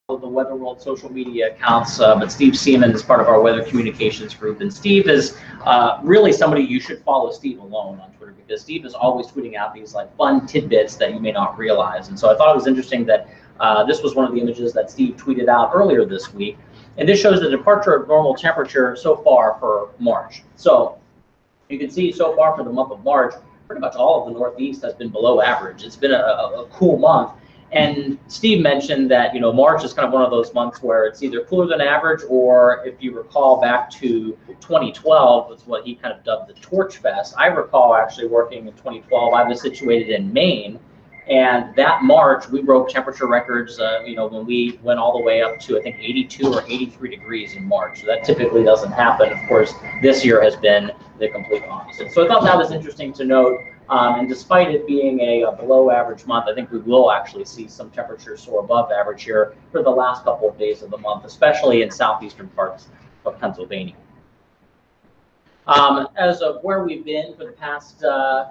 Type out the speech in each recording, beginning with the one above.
the Weather World social media accounts, but Steve Seaman is part of our weather communications group. And Steve is really somebody you should follow Steve alone on Twitter, because Steve is always tweeting out these like fun tidbits that you may not realize. And so I thought it was interesting that this was one of the images that Steve tweeted out earlier this week. And this shows the departure of normal temperature so far for March. So you can see so far for the month of March, pretty much all of the Northeast has been below average. It's been a cool month. And Steve mentioned that, you know, March is kind of one of those months where it's either cooler than average, or if you recall back to 2012, was what he kind of dubbed the Torch Fest. I recall actually working in 2012. I was situated in Maine, and that March we broke temperature records, you know, when we went all the way up to, I think, 82 or 83 degrees in March. So that typically doesn't happen. Of course, this year has been the complete opposite. So I thought that was interesting to note. And despite it being a below average month, I think we will actually see some temperatures soar above average here for the last couple of days of the month, especially in southeastern parts of Pennsylvania. As of where we've been for the past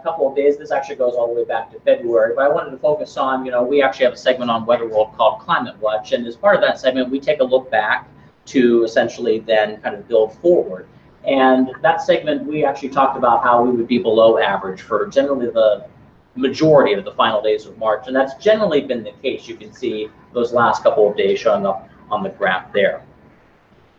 couple of days, this actually goes all the way back to February, but I wanted to focus on, you know, we actually have a segment on Weather World called Climate Watch, and as part of that segment, we take a look back to essentially then kind of build forward. And that segment, we actually talked about how we would be below average for generally the majority of the final days of March. And that's generally been the case. You can see those last couple of days showing up on the graph there.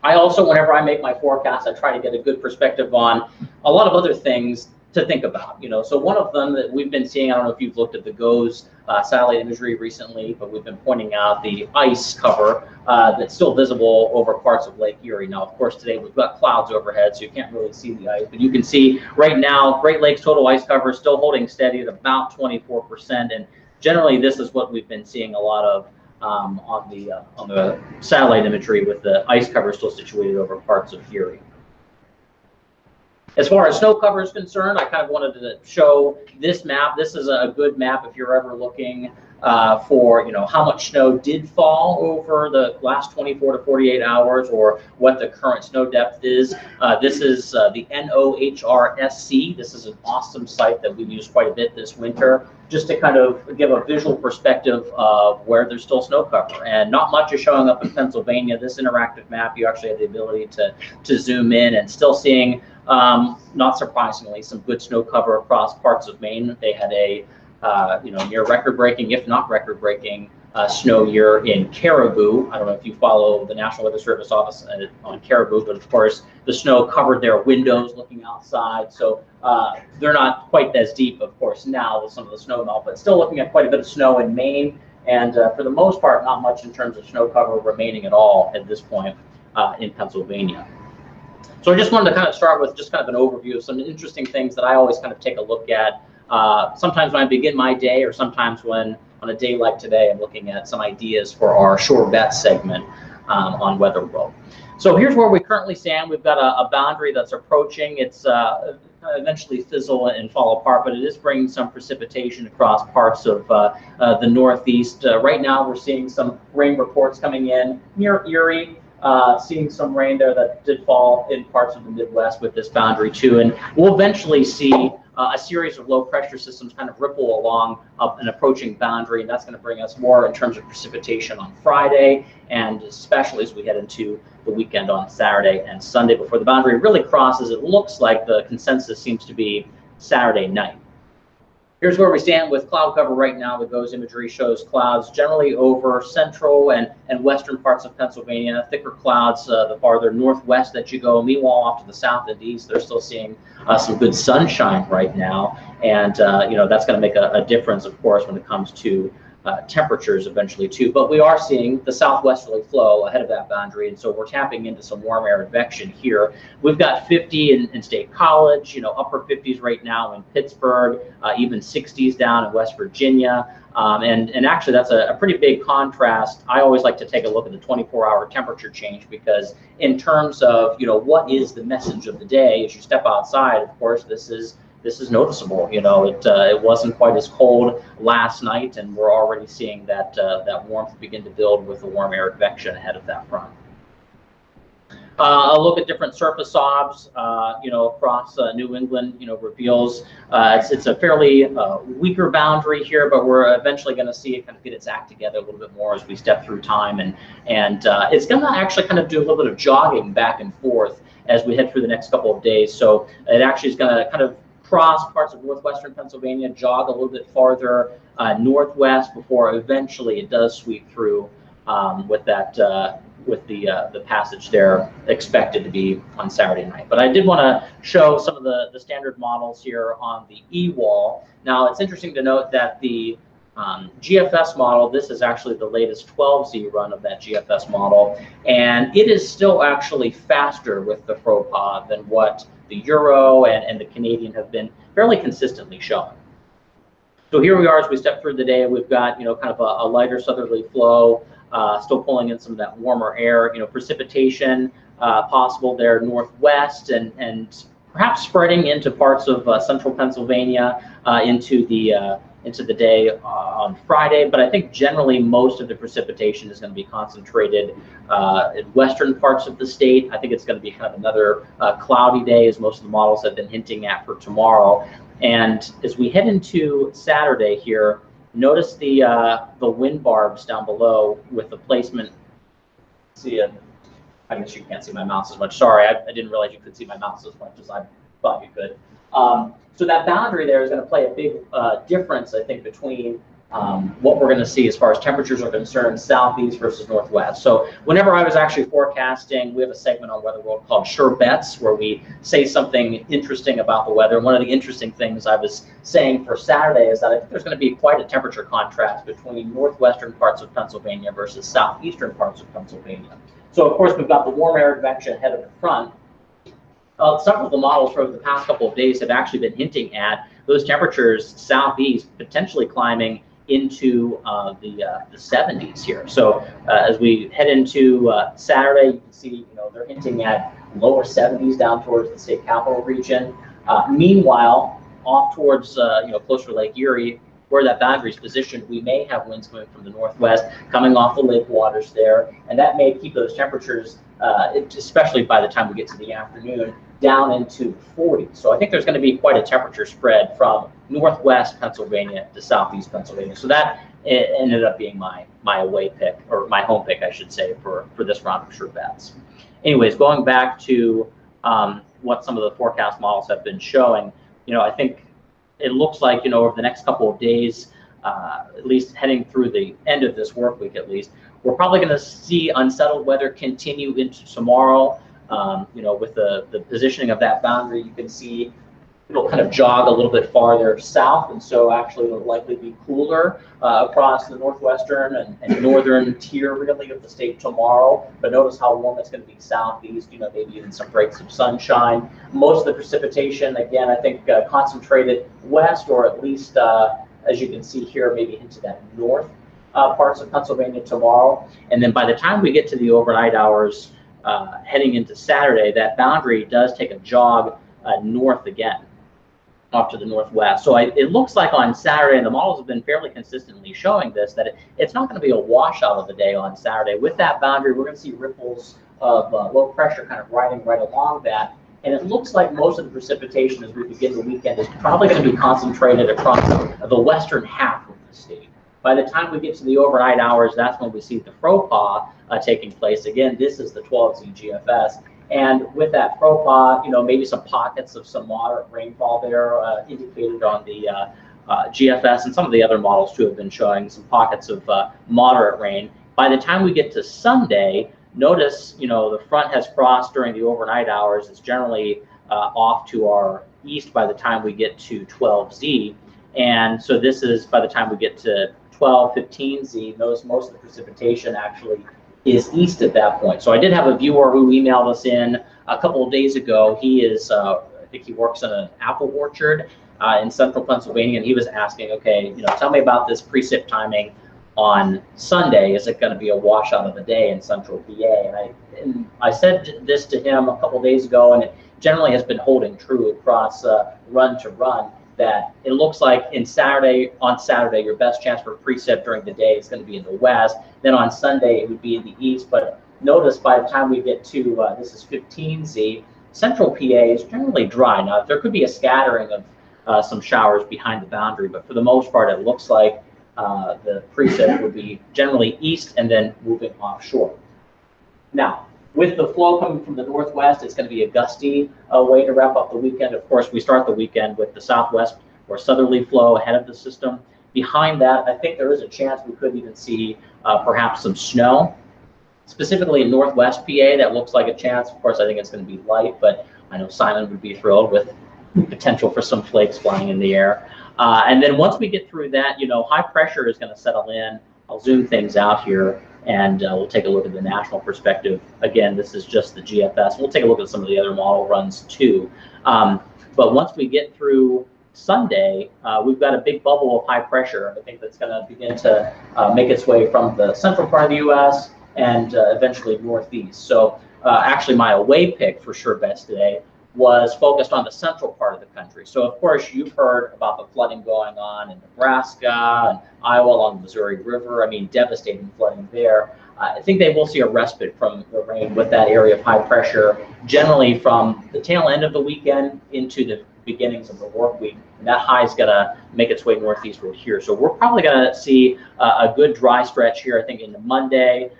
I also, whenever I make my forecast, I try to get a good perspective on a lot of other things to think about. You know, so one of them that we've been seeing, I don't know if you've looked at the GOES satellite imagery recently, but we've been pointing out the ice cover that's still visible over parts of Lake Erie. Now, of course, today we've got clouds overhead, so you can't really see the ice, but you can see right now Great Lakes total ice cover is still holding steady at about 24%, and generally this is what we've been seeing a lot of on the satellite imagery, with the ice cover still situated over parts of Erie. As far as snow cover is concerned, I kind of wanted to show this map. This is a good map if you're ever looking for, you know, how much snow did fall over the last 24 to 48 hours, or what the current snow depth is. This is the NOHRSC. This is an awesome site that we've used quite a bit this winter, just to kind of give a visual perspective of where there's still snow cover. And not much is showing up in Pennsylvania. This interactive map, you actually have the ability to zoom in, and still seeing, not surprisingly, some good snow cover across parts of Maine. They had a you know, near record-breaking, if not record-breaking, snow year in Caribou. I don't know if you follow the National Weather Service office on Caribou, but of course the snow covered their windows looking outside. So they're not quite as deep, of course, now with some of the snow melt, but still looking at quite a bit of snow in Maine. And for the most part, not much in terms of snow cover remaining at all at this point in Pennsylvania. So I just wanted to kind of start with just kind of an overview of some interesting things that I always kind of take a look at. Sometimes when I begin my day, or sometimes when on a day like today, I'm looking at some ideas for our Sure Bet segment on Weather World. So here's where we currently stand. We've got a boundary that's approaching. It's eventually fizzle and fall apart, but it is bringing some precipitation across parts of the Northeast. Right now, we're seeing some rain reports coming in near Erie. Seeing some rain there that did fall in parts of the Midwest with this boundary too, and we'll eventually see a series of low pressure systems kind of ripple along an approaching boundary, and that's going to bring us more in terms of precipitation on Friday, and especially as we head into the weekend on Saturday and Sunday before the boundary really crosses. It looks like the consensus seems to be Saturday night. Here's where we stand with cloud cover right now. The GOES imagery shows clouds generally over central and western parts of Pennsylvania, thicker clouds the farther northwest that you go. Meanwhile, off to the south and east, they're still seeing some good sunshine right now. And, you know, that's going to make a difference, of course, when it comes to temperatures eventually too. But we are seeing the southwesterly flow ahead of that boundary, and so we're tapping into some warm air advection here. We've got 50 in State College, you know, upper 50s right now in Pittsburgh, even 60s down in West Virginia. And actually that's a pretty big contrast. I always like to take a look at the 24-hour temperature change, because in terms of, you know, what is the message of the day as you step outside, of course, this is noticeable. You know, it wasn't quite as cold last night, and we're already seeing that that warmth begin to build with the warm air advection ahead of that front. A look at different surface obs, across New England, reveals it's a fairly weaker boundary here, but we're eventually going to see it kind of get its act together a little bit more as we step through time, and it's going to actually kind of do a little bit of jogging back and forth as we head through the next couple of days. So it actually is going to kind of cross parts of northwestern Pennsylvania, jog a little bit farther northwest before eventually it does sweep through with that. With the passage there expected to be on Saturday night. But I did want to show some of the standard models here on the E-wall. Now, it's interesting to note that the GFS model, this is actually the latest 12Z run of that GFS model, and it is still actually faster with the FROPA than what the Euro and the Canadian have been fairly consistently showing. So here we are as we step through the day. We've got, kind of a lighter southerly flow, still pulling in some of that warmer air, precipitation possible there northwest, and perhaps spreading into parts of central Pennsylvania into the day on Friday. But I think generally most of the precipitation is going to be concentrated in western parts of the state. I think it's going to be kind of another cloudy day, as most of the models have been hinting at for tomorrow. And as we head into Saturday here, notice the wind barbs down below with the placement. See it? I guess you can't see my mouse as much. Sorry, I didn't realize you could see my mouse as much as I thought you could. So that boundary there is going to play a big difference, I think, between what we're going to see as far as temperatures are concerned, southeast versus northwest. So whenever I was actually forecasting, we have a segment on Weather World called Sure Bets, where we say something interesting about the weather. And one of the interesting things I was saying for Saturday is that I think there's going to be quite a temperature contrast between northwestern parts of Pennsylvania versus southeastern parts of Pennsylvania. So of course we've got the warm air advection ahead of the front. Several of the models for the past couple of days have actually been hinting at those temperatures southeast potentially climbing into the 70s here. So as we head into Saturday, you can see they're hinting at lower 70s down towards the state capital region. Meanwhile, off towards closer to Lake Erie, where that boundary is positioned, we may have winds coming from the northwest, coming off the lake waters there, and that may keep those temperatures, especially by the time we get to the afternoon, down into 40. So I think there's going to be quite a temperature spread from northwest Pennsylvania to southeast Pennsylvania. So that ended up being my away pick, or my home pick, I should say, for this round of Sure Bets. Anyways, going back to what some of the forecast models have been showing, I think it looks like, over the next couple of days, at least heading through the end of this work week at least, we're probably going to see unsettled weather continue into tomorrow. With the positioning of that boundary, you can see it'll kind of jog a little bit farther south, and so actually it'll likely be cooler across the northwestern and northern tier really of the state tomorrow. But notice how warm it's going to be southeast, maybe even some breaks of sunshine. Most of the precipitation, again, I think concentrated west, or at least, as you can see here, maybe into that north parts of Pennsylvania tomorrow. And then by the time we get to the overnight hours, heading into Saturday, that boundary does take a jog north again, off to the northwest. So it looks like on Saturday, and the models have been fairly consistently showing this, that it's not going to be a washout of the day on Saturday. With that boundary, we're going to see ripples of low pressure kind of riding right along that. And it looks like most of the precipitation as we begin the weekend is probably going to be concentrated across the western half of the state. By the time we get to the overnight hours, that's when we see the FROPA taking place. Again, this is the 12Z GFS. And with that FROPA, maybe some pockets of some moderate rainfall there indicated on the GFS, and some of the other models too have been showing some pockets of moderate rain. By the time we get to Sunday, notice, the front has crossed during the overnight hours. It's generally off to our east by the time we get to 12Z. And so this is by the time we get to 12, 15Z, notice most of the precipitation actually is east at that point. So I did have a viewer who emailed us in a couple of days ago. He is, I think he works in an apple orchard in central Pennsylvania, and he was asking, okay, tell me about this precip timing on Sunday. Is it going to be a washout of the day in central PA? And I said this to him a couple of days ago, and it generally has been holding true across run to run, that it looks like on Saturday, your best chance for precip during the day is going to be in the west. Then on Sunday, it would be in the east. But notice by the time we get to, this is 15Z, central PA is generally dry. Now, there could be a scattering of some showers behind the boundary, but for the most part, it looks like the precip would be generally east and then moving offshore. Now, with the flow coming from the northwest, it's going to be a gusty way to wrap up the weekend. Of course, we start the weekend with the southwest or southerly flow ahead of the system. Behind that, I think there is a chance we could even see perhaps some snow. Specifically in northwest PA, that looks like a chance. Of course, I think it's going to be light, but I know Simon would be thrilled with potential for some flakes flying in the air. And then once we get through that, high pressure is going to settle in. I'll zoom things out here, and we'll take a look at the national perspective. Again, this is just the GFS. We'll take a look at some of the other model runs too. But once we get through Sunday, we've got a big bubble of high pressure. I think that's going to begin to make its way from the central part of the U.S. and eventually northeast. So actually my away pick for sure bets today was focused on the central part of the country. So of course you've heard about the flooding going on in Nebraska and Iowa along the Missouri River. I mean, devastating flooding there. I think they will see a respite from the rain with that area of high pressure, generally from the tail end of the weekend into the beginnings of the work week. And that high is going to make its way northeastward here. So we're probably going to see a good dry stretch here, I think, into Monday.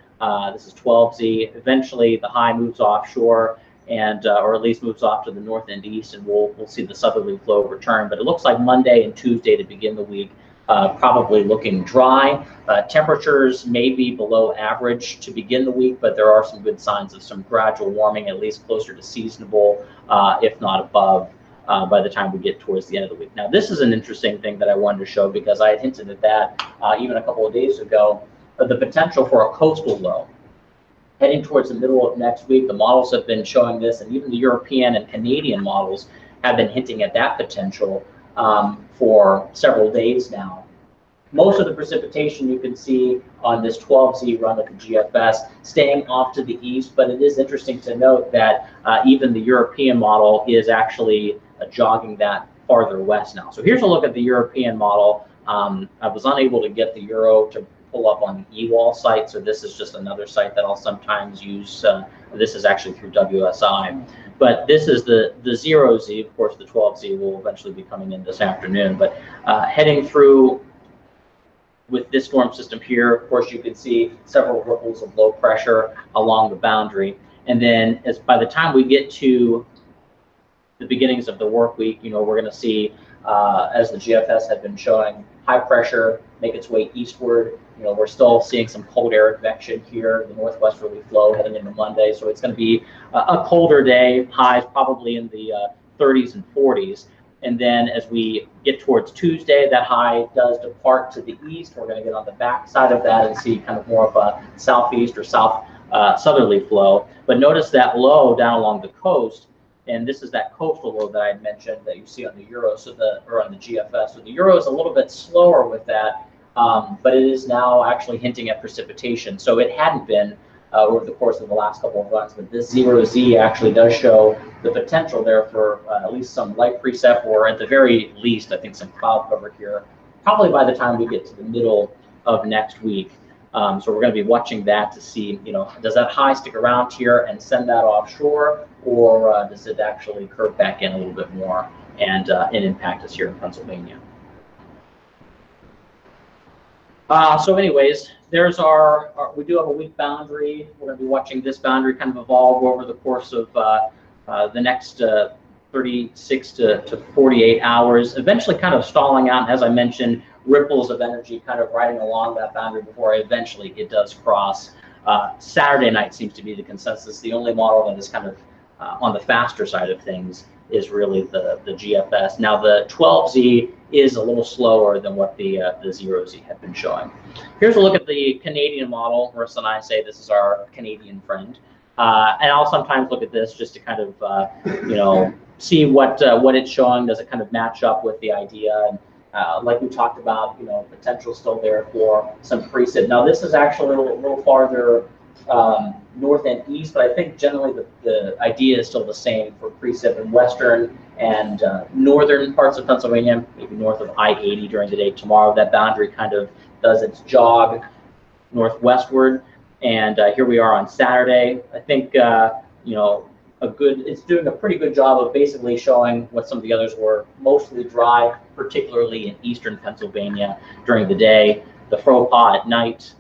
This is 12Z. Eventually, the high moves offshore, and or at least moves off to the north and east, and we'll see the southerly flow return. But it looks like Monday and Tuesday to begin the week, probably looking dry. Temperatures may be below average to begin the week, but there are some good signs of some gradual warming, at least closer to seasonable, if not above, by the time we get towards the end of the week. Now, this is an interesting thing that I wanted to show because I had hinted at that even a couple of days ago, the potential for a coastal low. Heading towards the middle of next week, the models have been showing this, and even the European and Canadian models have been hinting at that potential for several days now. Most of the precipitation you can see on this 12Z run of the GFS staying off to the east, but it is interesting to note that even the European model is actually jogging that farther west now. So here's a look at the European model. I was unable to get the Euro to pull up on the EWAL site, so this is just another site that I'll sometimes use. This is actually through WSI. But this is the 0Z. Of course, the 12Z will eventually be coming in this afternoon. But heading through with this storm system here, of course, you can see several ripples of low pressure along the boundary. And then by the time we get to the beginnings of the work week, we're going to see, as the GFS had been showing, high pressure make its way eastward. We're still seeing some cold air advection here, the northwesterly flow heading into Monday. So it's going to be a colder day, highs probably in the 30s and 40s. And then as we get towards Tuesday, that high does depart to the east. We're going to get on the back side of that and see kind of more of a southeast or southerly flow. But notice that low down along the coast, and this is that coastal low that I had mentioned that you see on the Euro, or on the GFS. So the Euro is a little bit slower with that, but it is now actually hinting at precipitation. So it hadn't been over the course of the last couple of runs, but this 0Z actually does show the potential there for at least some light precip, or at the very least, I think some cloud cover here, probably by the time we get to the middle of next week. So we're going to be watching that to see, does that high stick around here and send that offshore, or does it actually curve back in a little bit more and impact us here in Pennsylvania? So anyways, there's we do have a week boundary. We're going to be watching this boundary kind of evolve over the course of the next 36 to 48 hours, eventually kind of stalling out, and as I mentioned, ripples of energy kind of riding along that boundary before eventually it does cross. Saturday night seems to be the consensus. The only model that is kind of on the faster side of things is really the GFS. Now the 12Z is a little slower than what the 0Z had been showing. Here's a look at the Canadian model. Marissa and I say this is our Canadian friend. And I'll sometimes look at this just to kind of, see what it's showing. Does it kind of match up with the idea? And like we talked about, potential still there for some precip. Now this is actually a little farther north and east, but I think generally the idea is still the same for precip in western and northern parts of Pennsylvania, maybe north of I-80 during the day tomorrow. That boundary kind of does its jog northwestward. And here we are on Saturday. I think, you know, it's doing a pretty good job of basically showing what some of the others were. Mostly dry, particularly in eastern Pennsylvania during the day, the faux pas at night,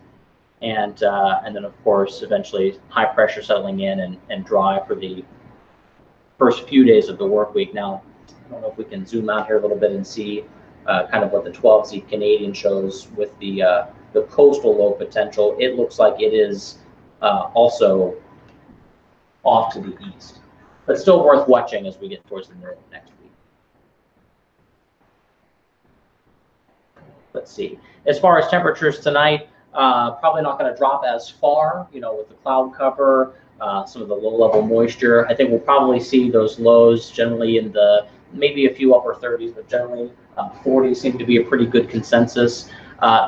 and then of course eventually high pressure settling in and dry for the first few days of the work week. Now, I don't know if we can zoom out here a little bit and see kind of what the 12Z Canadian shows with the coastal low potential. It looks like it is also off to the east, but still worth watching as we get towards the middle of next week. Let's see. As far as temperatures tonight, probably not going to drop as far, you know, with the cloud cover, some of the low-level moisture. I think we'll probably see those lows generally in the maybe a few upper 30s, but generally 40s seem to be a pretty good consensus.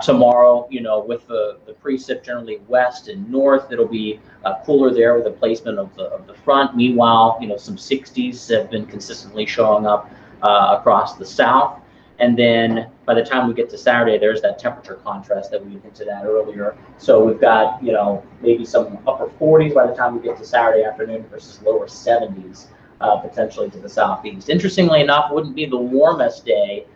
Tomorrow, you know, with the precip generally west and north, it'll be cooler there with the placement of the front. Meanwhile, you know, some 60s have been consistently showing up across the south. And then by the time we get to Saturday, there's that temperature contrast that we hinted at earlier. So we've got, you know, maybe some upper 40s by the time we get to Saturday afternoon versus lower 70s potentially to the southeast. Interestingly enough, wouldn't be the warmest day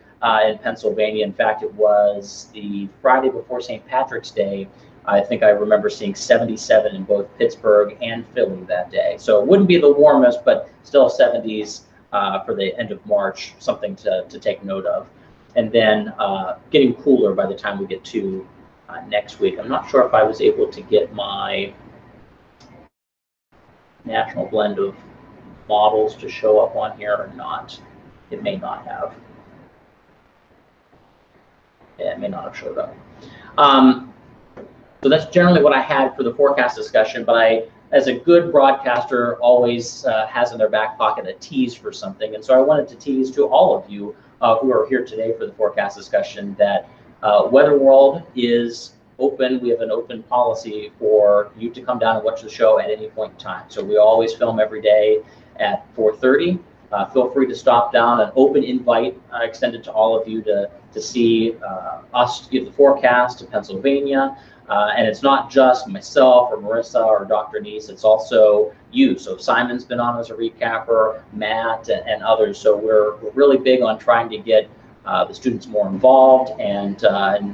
in Pennsylvania. In fact, it was the Friday before St. Patrick's Day. I think I remember seeing 77 in both Pittsburgh and Philly that day. So it wouldn't be the warmest, but still 70s for the end of March, something to take note of. And then getting cooler by the time we get to next week. I'm not sure if I was able to get my national blend of models to show up on here or not. It may not have. Yeah, it may not have showed up. So that's generally what I had for the forecast discussion, but I, as a good broadcaster, always has in their back pocket a tease for something. And so I wanted to tease to all of you who are here today for the forecast discussion that Weather World is open. We have an open policy for you to come down and watch the show at any point in time. So we always film every day at 4:30. Feel free to stop down. An open invite extended to all of you to see us give the forecast to Pennsylvania. And it's not just myself or Marissa or Dr. Neese, it's also you. So Simon's been on as a recapper, Matt, and others. So we're really big on trying to get the students more involved and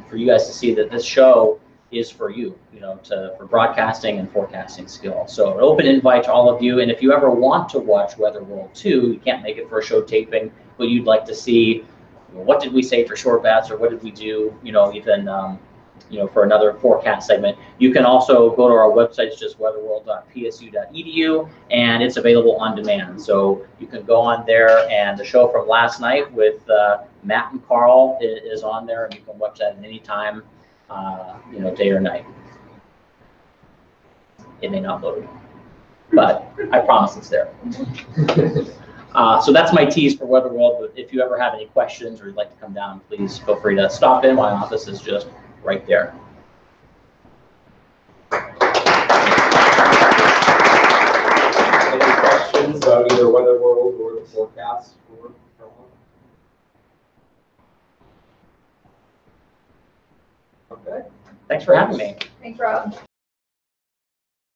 for you guys to see that this show is for you, you know, for broadcasting and forecasting skills. So an open invite to all of you. And if you ever want to watch Weather World 2, you can't make it for a show taping, but you'd like to see, what did we say for short bats, or what did we do, you know, even you know, for another forecast segment. You can also go to our website, it's just weatherworld.psu.edu, and it's available on demand. So you can go on there, and the show from last night with Matt and Carl is on there, and you can watch that at any time, you know, day or night. It may not load, but I promise it's there. So that's my tease for Weather World. But if you ever have any questions or you'd like to come down, please feel free to stop in. My office is just right there. Any questions about either Weather World or the forecast? Okay. Thanks for having me. Thanks, Rob.